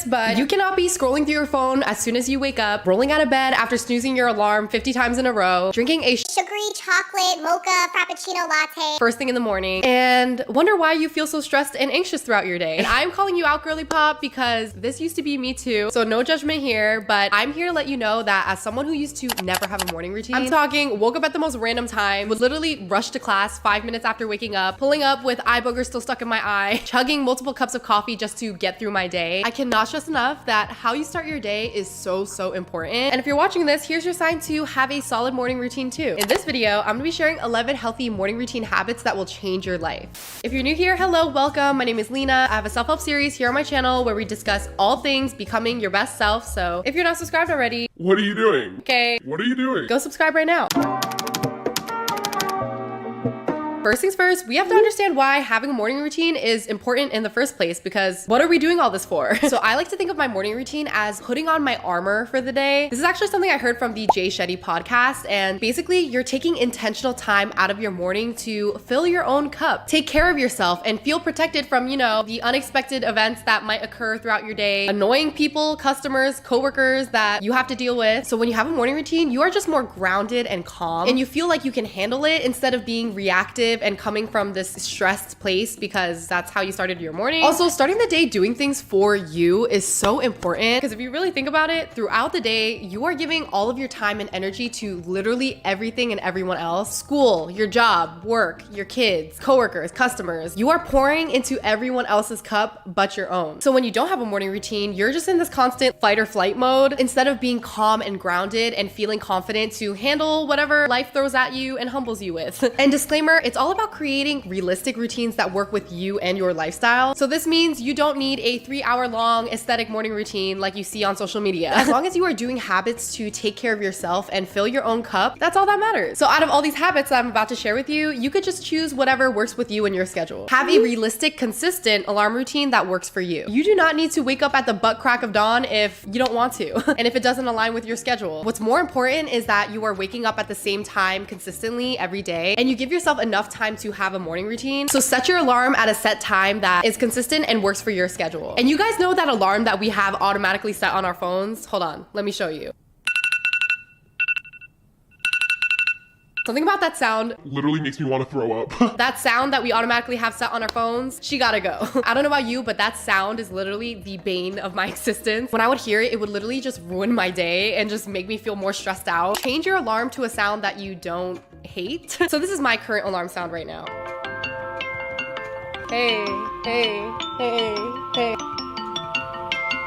this, but you cannot be scrolling through your phone as soon as you wake up, rolling out of bed after snoozing your alarm 50 times in a row, drinking a sugary chocolate mocha frappuccino latte first thing in the morning, and wonder why you feel so stressed and anxious throughout your day. And I'm calling you out, girly pop, because this used to be me too. So no judgment here, but I'm here to let you know that as someone who used to never have a morning routine, I'm talking woke up at the most random time, would literally rush to class 5 minutes after waking up, pulling up with eye boogers still stuck in my eye, chugging multiple cups of coffee just to get through my day. I cannot stress enough that how you start your day is so important. And if you're watching this, here's your sign to have a solid morning routine too. In this video, I'm gonna be sharing 11 healthy morning routine habits that will change your life. If you're new here, hello, welcome. My name is Lena. I have a self-help series here on my channel where we discuss all things becoming your best self. So if you're not subscribed already, what are you doing? Okay. What are you doing? Go subscribe right now. First things first, we have to understand why having a morning routine is important in the first place, because what are we doing all this for? So I like to think of my morning routine as putting on my armor for the day. This is actually something I heard from the Jay Shetty podcast, and basically you're taking intentional time out of your morning to fill your own cup, take care of yourself, and feel protected from, you know, the unexpected events that might occur throughout your day, annoying people, customers, coworkers that you have to deal with. So when you have a morning routine, you are just more grounded and calm, and you feel like you can handle it instead of being reactive and coming from this stressed place because that's how you started your morning. Also, starting the day doing things for you is so important, because if you really think about it, throughout the day, you are giving all of your time and energy to literally everything and everyone else. School, your job, work, your kids, coworkers, customers. You are pouring into everyone else's cup but your own. So when you don't have a morning routine, you're just in this constant fight or flight mode instead of being calm and grounded and feeling confident to handle whatever life throws at you and humbles you with. And disclaimer, it's all about creating realistic routines that work with you and your lifestyle. So this means you don't need a 3-hour long aesthetic morning routine like you see on social media. As long as you are doing habits to take care of yourself and fill your own cup, that's all that matters. So out of all these habits that I'm about to share with you, you could just choose whatever works with you and your schedule. Have a realistic, consistent alarm routine that works for you. You do not need to wake up at the butt crack of dawn if you don't want to, and if it doesn't align with your schedule. What's more important is that you are waking up at the same time consistently every day, and you give yourself enough time to have a morning routine. So set your alarm at a set time that is consistent and works for your schedule. And you guys know that alarm that we have automatically set on our phones? Hold on, let me show you. Something about that sound literally makes me want to throw up. That sound that we automatically have set on our phones, she gotta go. I don't know about you, but that sound is literally the bane of my existence. When I would hear it, it would literally just ruin my day and just make me feel more stressed out. Change your alarm to a sound that you don't hate. So this is my current alarm sound right now. Hey, hey, hey, hey.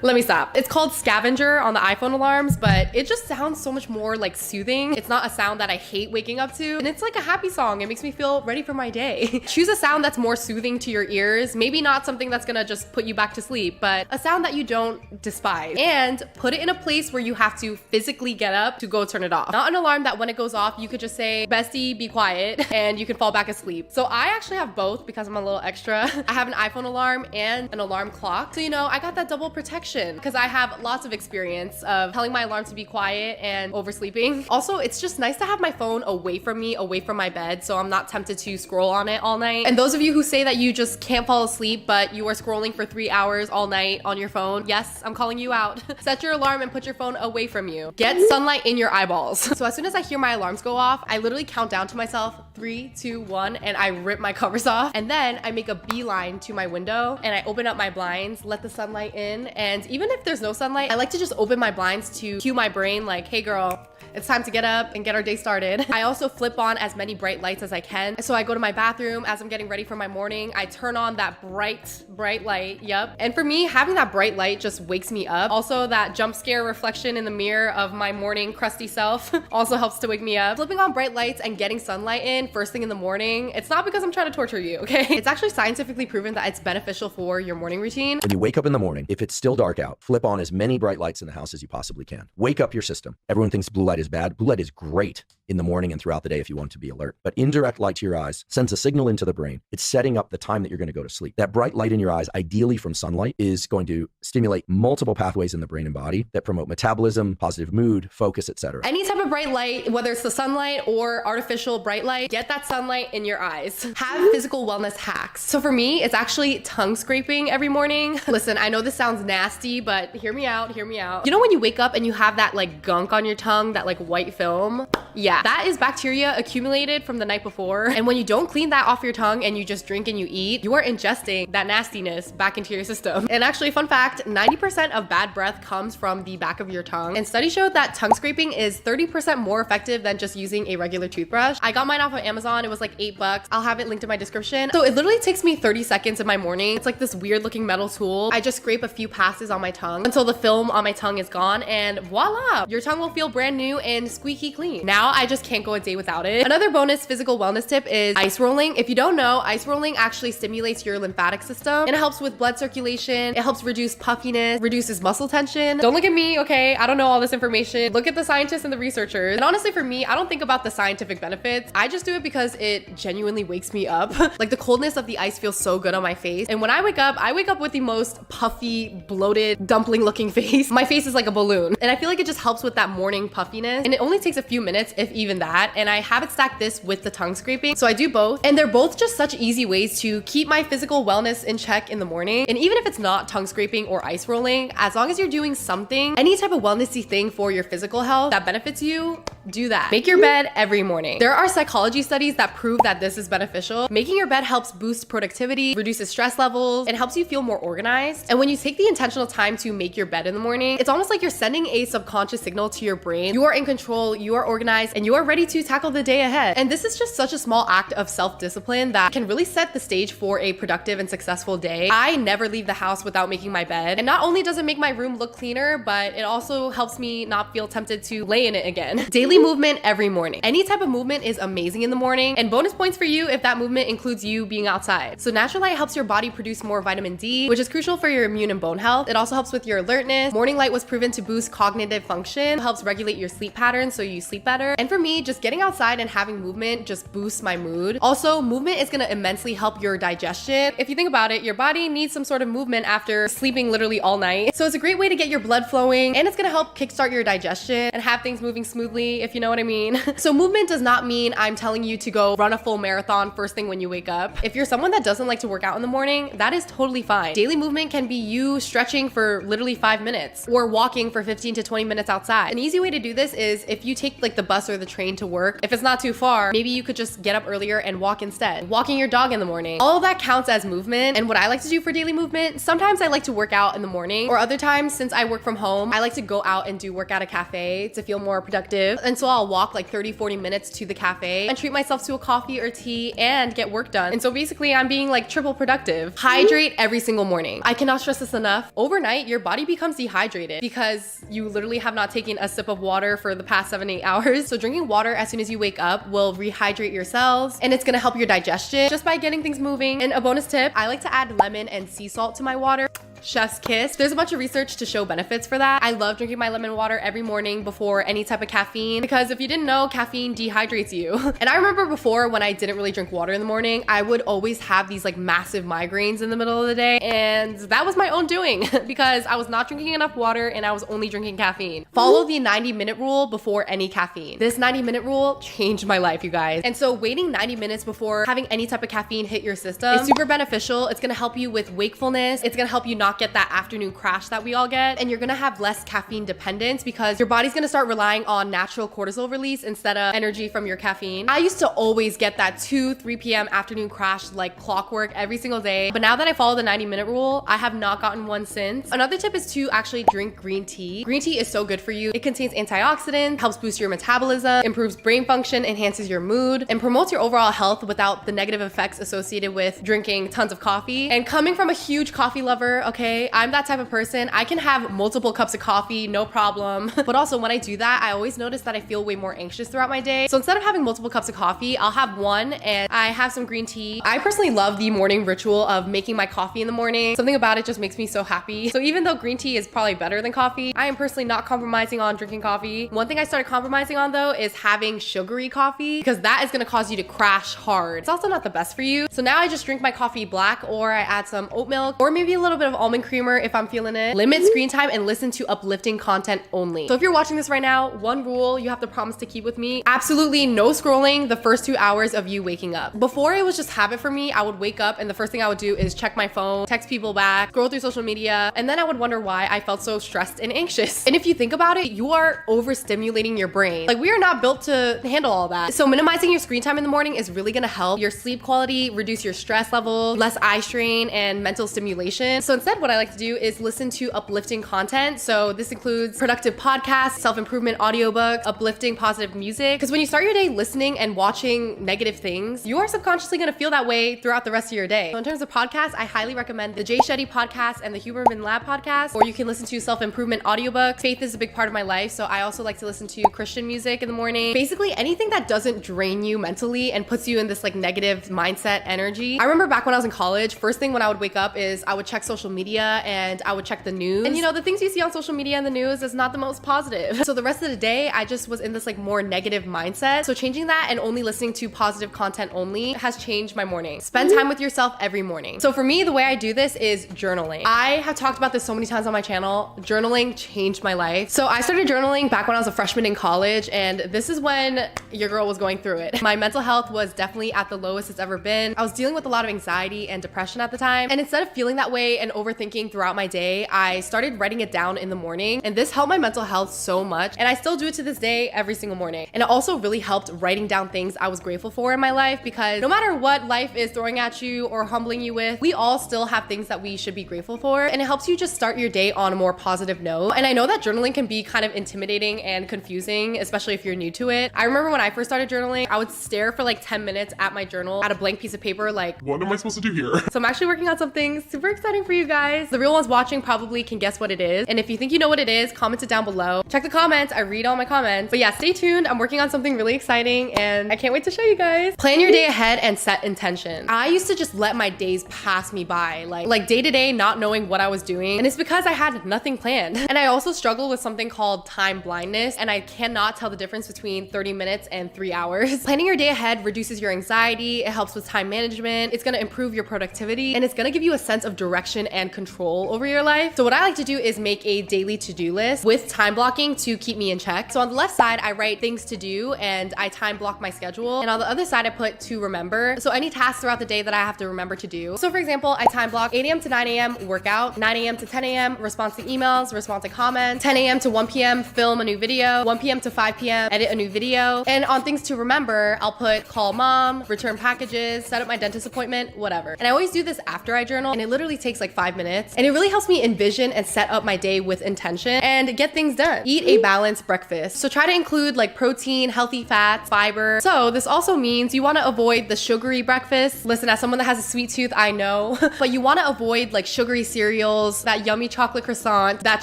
Let me stop. It's called Scavenger on the iPhone alarms, but it just sounds so much more like soothing. It's not a sound that I hate waking up to, and it's like a happy song. It makes me feel ready for my day. Choose a sound that's more soothing to your ears. Maybe not something that's gonna just put you back to sleep, but a sound that you don't despise. And put it in a place where you have to physically get up to go turn it off. Not an alarm that when it goes off, you could just say, bestie, be quiet, and you can fall back asleep. So I actually have both because I'm a little extra. I have an iPhone alarm and an alarm clock. So, you know, I got that double protection, because I have lots of experience of telling my alarm to be quiet and oversleeping. Also, it's just nice to have my phone away from me, away from my bed, so I'm not tempted to scroll on it all night. And those of you who say that you just can't fall asleep, but you are scrolling for 3 hours all night on your phone, yes, I'm calling you out. Set your alarm and put your phone away from you. Get sunlight in your eyeballs. So as soon as I hear my alarms go off, I literally count down to myself, 3, 2, 1, and I rip my covers off. And then I make a beeline to my window and I open up my blinds, let the sunlight in. And even if there's no sunlight, I like to just open my blinds to cue my brain like, hey girl, it's time to get up and get our day started. I also flip on as many bright lights as I can. So I go to my bathroom as I'm getting ready for my morning. I turn on that bright light, yep. And for me, having that bright light just wakes me up. Also, that jump scare reflection in the mirror of my morning crusty self also helps to wake me up. Flipping on bright lights and getting sunlight in first thing in the morning, it's not because I'm trying to torture you, okay? It's actually scientifically proven that it's beneficial for your morning routine. When you wake up in the morning, if it's still dark out, flip on as many bright lights in the house as you possibly can. Wake up your system. Everyone thinks blue light is is bad. Blue light is great in the morning and throughout the day if you want to be alert. But indirect light to your eyes sends a signal into the brain. It's setting up the time that you're going to go to sleep. That bright light in your eyes, ideally from sunlight, is going to stimulate multiple pathways in the brain and body that promote metabolism, positive mood, focus, etc. Any type of bright light, whether it's the sunlight or artificial bright light, get that sunlight in your eyes. Have physical wellness hacks. So for me, it's actually tongue scraping every morning. Listen, I know this sounds nasty, but hear me out, hear me out. You know when you wake up and you have that like gunk on your tongue, that like white film? Yeah, that is bacteria accumulated from the night before. And when you don't clean that off your tongue and you just drink and you eat, you are ingesting that nastiness back into your system. And actually, fun fact, 90% of bad breath comes from the back of your tongue. And studies showed that tongue scraping is 30% more effective than just using a regular toothbrush. I got mine off of Amazon. It was like $8. I'll have it linked in my description. So it literally takes me 30 seconds in my morning. It's like this weird looking metal tool. I just scrape a few passes on my tongue until the film on my tongue is gone, and voila, your tongue will feel brand new and squeaky clean. Now I just can't go a day without it. Another bonus physical wellness tip is ice rolling. If you don't know, ice rolling actually stimulates your lymphatic system and it helps with blood circulation. It helps reduce puffiness, reduces muscle tension. Don't look at me, okay? I don't know all this information. Look at the scientists and the researchers. And honestly, for me, I don't think about the scientific benefits. I just do it because it genuinely wakes me up. Like the coldness of the ice feels so good on my face. And when I wake up with the most puffy, bloated, dumpling looking face. My face is like a balloon. And I feel like it just helps with that morning puffiness. And it only takes a few minutes, if even that. And I haven't stacked this with the tongue scraping. So I do both. And they're both just such easy ways to keep my physical wellness in check in the morning. And even if it's not tongue scraping or ice rolling, as long as you're doing something, any type of wellnessy thing for your physical health that benefits you, do that. Make your bed every morning. There are psychology studies that prove that this is beneficial. Making your bed helps boost productivity, reduces stress levels, and helps you feel more organized. And when you take the intentional time to make your bed in the morning, it's almost like you're sending a subconscious signal to your brain. You are in control, you are organized, and you are ready to tackle the day ahead. And this is just such a small act of self-discipline that can really set the stage for a productive and successful day. I never leave the house without making my bed. And not only does it make my room look cleaner, but it also helps me not feel tempted to lay in it again. Daily movement every morning. Any type of movement is amazing in the morning, and bonus points for you if that movement includes you being outside. So natural light helps your body produce more vitamin D, which is crucial for your immune and bone health. It also helps with your alertness. Morning light was proven to boost cognitive function, helps regulate your sleep patterns so you sleep better. And for me, just getting outside and having movement just boosts my mood. Also, movement is gonna immensely help your digestion. If you think about it, your body needs some sort of movement after sleeping literally all night. So it's a great way to get your blood flowing, and it's gonna help kickstart your digestion and have things moving smoothly, if you know what I mean. So movement does not mean I'm telling you to go run a full marathon first thing when you wake up. If you're someone that doesn't like to work out in the morning, that is totally fine. Daily movement can be you stretching for literally 5 minutes or walking for 15 to 20 minutes outside. An easy way to do this is if you take like the bus or the train to work, if it's not too far, maybe you could just get up earlier and walk instead. Walking your dog in the morning. All of that counts as movement. And what I like to do for daily movement, sometimes I like to work out in the morning, or other times, since I work from home, I like to go out and do work at a cafe to feel more productive. And so I'll walk like 30-40 minutes to the cafe and treat myself to a coffee or tea and get work done. And so basically I'm being like triple productive. Hydrate every single morning. I cannot stress this enough. Overnight, your body becomes dehydrated because you literally have not taken a sip of water for the past 7-8 hours. So drinking water as soon as you wake up will rehydrate your cells, and it's gonna help your digestion just by getting things moving. And a bonus tip, I like to add lemon and sea salt to my water. Chef's kiss. There's a bunch of research to show benefits for that. I love drinking my lemon water every morning before any type of caffeine, because if you didn't know, caffeine dehydrates you. And I remember before, when I didn't really drink water in the morning, I would always have these like massive migraines in the middle of the day, and that was my own doing because I was not drinking enough water and I was only drinking caffeine. Follow the 90-minute rule before any caffeine. This 90-minute rule changed my life, you guys. And so waiting 90 minutes before having any type of caffeine hit your system is super beneficial. It's gonna help you with wakefulness. It's gonna help you not get that afternoon crash that we all get, and you're gonna have less caffeine dependence because your body's gonna start relying on natural cortisol release instead of energy from your caffeine. I used to always get that 2-3 p.m. afternoon crash like clockwork every single day, but now that I follow the 90-minute rule, I have not gotten one since. Another tip is to actually drink green tea. Green tea is so good for you. It contains antioxidants, helps boost your metabolism, improves brain function, enhances your mood, and promotes your overall health without the negative effects associated with drinking tons of coffee. And coming from a huge coffee lover, okay, okay? I'm that type of person. I can have multiple cups of coffee, no problem. But also when I do that, I always notice that I feel way more anxious throughout my day. So instead of having multiple cups of coffee, I'll have one and I have some green tea. I personally love the morning ritual of making my coffee in the morning. Something about it just makes me so happy. So even though green tea is probably better than coffee, I am personally not compromising on drinking coffee. One thing I started compromising on though is having sugary coffee, because that is gonna cause you to crash hard. It's also not the best for you. So now I just drink my coffee black, or I add some oat milk or maybe a little bit of almond creamer if I'm feeling it. Limit screen time and listen to uplifting content only. So if you're watching this right now, one rule you have to promise to keep with me: absolutely no scrolling the first 2 hours of you waking up. Before, it was just habit for me. I would wake up and the first thing I would do is check my phone, text people back, scroll through social media, and then I would wonder why I felt so stressed and anxious. And if you think about it, you are overstimulating your brain. Like, we are not built to handle all that. So minimizing your screen time in the morning is really gonna help your sleep quality, reduce your stress level, less eye strain, and mental stimulation. So instead, what I like to do is listen to uplifting content. So this includes productive podcasts, self-improvement audiobooks, uplifting positive music. Because when you start your day listening and watching negative things, you are subconsciously gonna feel that way throughout the rest of your day. So in terms of podcasts, I highly recommend the Jay Shetty podcast and the Huberman Lab podcast, or you can listen to self-improvement audiobooks. Faith is a big part of my life, so I also like to listen to Christian music in the morning. Basically anything that doesn't drain you mentally and puts you in this like negative mindset energy. I remember back when I was in college, first thing when I would wake up is I would check social media and I would check the news. And you know, the things you see on social media and the news is not the most positive. So the rest of the day, I just was in this like more negative mindset. So changing that and only listening to positive content only has changed my morning. Spend time with yourself every morning. So for me, the way I do this is journaling. I have talked about this so many times on my channel. Journaling changed my life. So I started journaling back when I was a freshman in college, and this is when your girl was going through it. My mental health was definitely at the lowest it's ever been. I was dealing with a lot of anxiety and depression at the time. And instead of feeling that way and overthinking throughout my day, I started writing it down in the morning. And this helped my mental health so much. And I still do it to this day every single morning. And it also really helped writing down things I was grateful for in my life, because no matter what life is throwing at you or humbling you with, we all still have things that we should be grateful for. And it helps you just start your day on a more positive note. And I know that journaling can be kind of intimidating and confusing, especially if you're new to it. I remember when I first started journaling, I would stare for like 10 minutes at my journal, at a blank piece of paper, like, What am I supposed to do here? so I'm actually working on something super exciting for you guys. The real ones watching probably can guess what it is. And if you think you know what it is, comment it down below. Check the comments. I read all my comments. But yeah, stay tuned. I'm working on something really exciting and I can't wait to show you guys. Plan your day ahead and set intention. I used to just let my days pass me by, like day to day, not knowing what I was doing. And it's because I had nothing planned. And I also struggle with something called time blindness, and I cannot tell the difference between 30 minutes and 3 hours. Planning your day ahead reduces your anxiety. It helps with time management. It's gonna improve your productivity, and it's gonna give you a sense of direction and control over your life. So what I like to do is make a daily to-do list with time blocking to keep me in check. So on the left side, I write things to do and I time block my schedule. And on the other side, I put to remember. So any tasks throughout the day that I have to remember to do. So for example, I time block 8 a.m. to 9 a.m. workout, 9 a.m. to 10 a.m. response to emails, response to comments, 10 a.m. to 1 p.m. film a new video, 1 p.m. to 5 p.m. edit a new video. And on things to remember, I'll put call mom, return packages, set up my dentist appointment, whatever. And I always do this after I journal, and it literally takes like 5 minutes. And it really helps me envision and set up my day with intention and get things done. Eat a balanced breakfast. So try to include like protein, healthy fats, fiber. So this also means you want to avoid the sugary breakfast. Listen, as someone that has a sweet tooth, I know, but you want to avoid like sugary cereals, that yummy chocolate croissant, that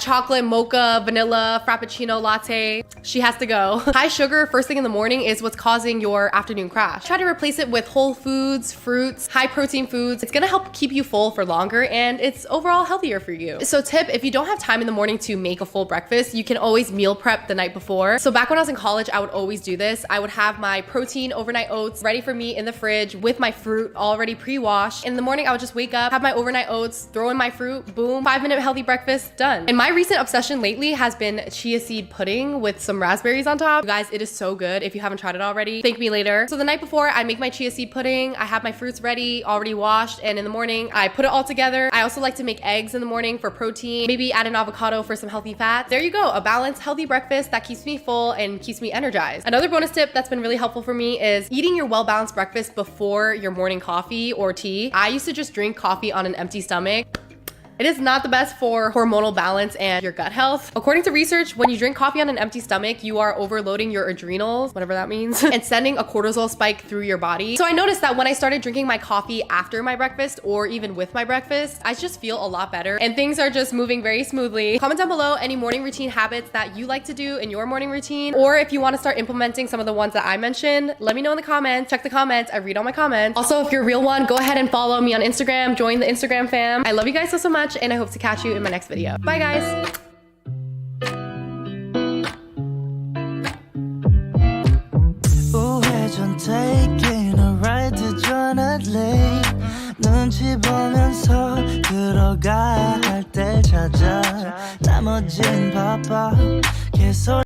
chocolate mocha, vanilla, frappuccino latte. She has to go. High sugar first thing in the morning is what's causing your afternoon crash. Try to replace it with whole foods, fruits, high protein foods. It's gonna help keep you full for longer, and it's overall healthier for you. So tip, if you don't have time in the morning to make a full breakfast, you can always meal prep the night before. So back when I was in college, I would always do this. I would have my protein overnight oats ready for me in the fridge with my fruit already pre-washed. In the morning, I would just wake up, have my overnight oats, throw in my fruit, boom, 5-minute healthy breakfast, done. And my recent obsession lately has been chia seed pudding with some raspberries on top. You guys, it is so good. If you haven't tried it already, thank me later. So the night before, I make my chia seed pudding. I have my fruits ready, already washed, and in the morning, I put it all together. I also like to make eggs in the morning for protein, maybe add an avocado for some healthy fats. There you go, a balanced, healthy breakfast that keeps me full and keeps me energized. Another bonus tip that's been really helpful for me is eating your well-balanced breakfast before your morning coffee or tea. I used to just drink coffee on an empty stomach. It is not the best for hormonal balance and your gut health. According to research, when you drink coffee on an empty stomach, you are overloading your adrenals, whatever that means, and sending a cortisol spike through your body. So I noticed that when I started drinking my coffee after my breakfast or even with my breakfast, I just feel a lot better and things are just moving very smoothly. Comment down below any morning routine habits that you like to do in your morning routine, or if you want to start implementing some of the ones that I mentioned, let me know in the comments. Check the comments. I read all my comments. Also, if you're a real one, go ahead and follow me on Instagram. Join the Instagram fam. I love you guys so much, and I hope to catch you in my next video. Bye, guys. Taking a ride to Jonathan 눈치 보면서 들어가야 할 때 찾아 나머진 바빠 계속